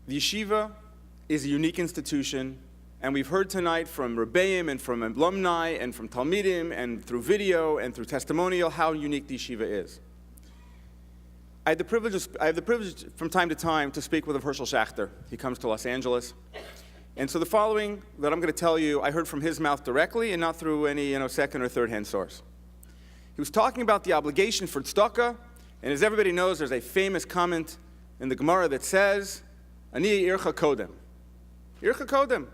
The yeshiva is a unique institution, and we've heard tonight from Rebbeim and from alumni and from Talmidim and through video and through testimonial how unique the yeshiva is. I have the privilege from time to time to speak with Herschel Schachter. He comes to Los Angeles. And so the following that I'm going to tell you, I heard from his mouth directly and not through any second or third-hand source. He was talking about the obligation for tzedakah, and as everybody knows, there's a famous comment in the Gemara that says, Ani ircha kodem. Ircha kodem.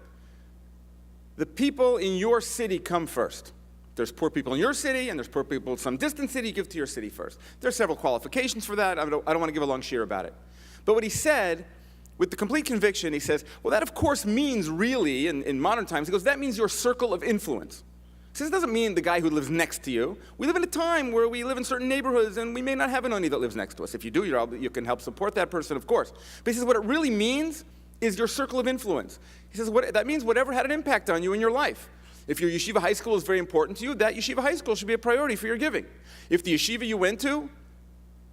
The people in your city come first. There's poor people in your city, and there's poor people in some distant city, you give to your city first. There's several qualifications for that. I don't want to give a long shiur about it. But what he said, with the complete conviction, he says, well, that of course means really, in modern times, he goes, that means your circle of influence. He says, it doesn't mean the guy who lives next to you. We live in a time where we live in certain neighborhoods, and we may not have an oni that lives next to us. If you do, you can help support that person, of course. But he says, what it really means is your circle of influence. He says, that means whatever had an impact on you in your life. If your yeshiva high school is very important to you, that yeshiva high school should be a priority for your giving. If the yeshiva you went to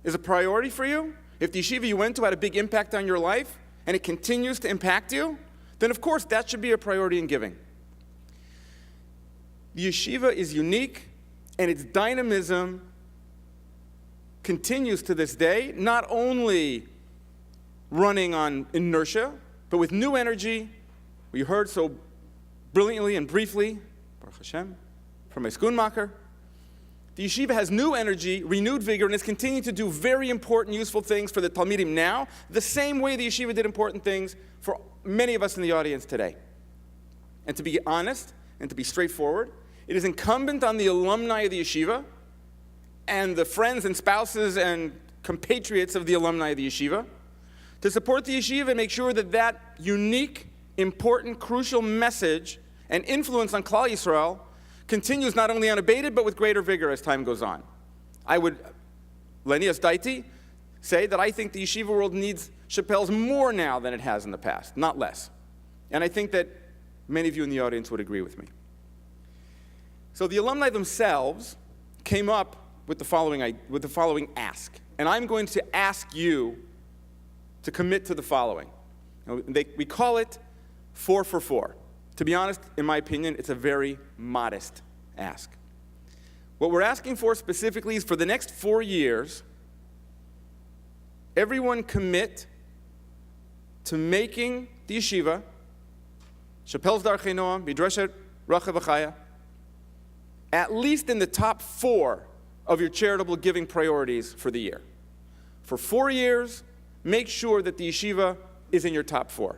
is a priority for you, if the yeshiva you went to had a big impact on your life, and it continues to impact you, then of course that should be a priority in giving. The yeshiva is unique, and its dynamism continues to this day, not only running on inertia, but with new energy. We heard so brilliantly and briefly, Baruch Hashem, from a schoonmacher. The yeshiva has new energy, renewed vigor, and is continuing to do very important, useful things for the Talmidim now, the same way the yeshiva did important things for many of us in the audience today. And to be honest, and to be straightforward, it is incumbent on the alumni of the yeshiva and the friends and spouses and compatriots of the alumni of the yeshiva to support the yeshiva and make sure that that unique, important, crucial message and influence on Klal Yisrael continues not only unabated, but with greater vigor as time goes on. I would, Lenius Daiti, say that I think the yeshiva world needs Shapell's more now than it has in the past, not less. And I think that many of you in the audience would agree with me. So the alumni themselves came up with the following ask. And I'm going to ask you to commit to the following. We call it 4 for 4. To be honest, in my opinion, it's a very modest ask. What we're asking for specifically is for the next 4 years, everyone commit to making the yeshiva, Shapell's Darche Noam, Darche Racha V'Chaya, at least in the top 4 of your charitable giving priorities for the year. For 4 years, make sure that the yeshiva is in your top 4.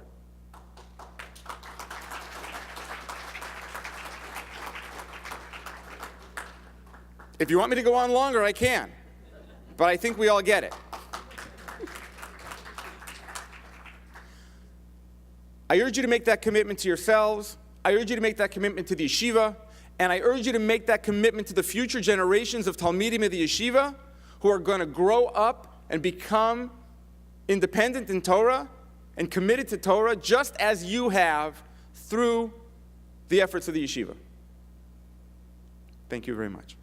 If you want me to go on longer, I can. But I think we all get it. I urge you to make that commitment to yourselves. I urge you to make that commitment to the yeshiva. And I urge you to make that commitment to the future generations of Talmidim of the yeshiva who are going to grow up and become independent in Torah and committed to Torah just as you have through the efforts of the yeshiva. Thank you very much.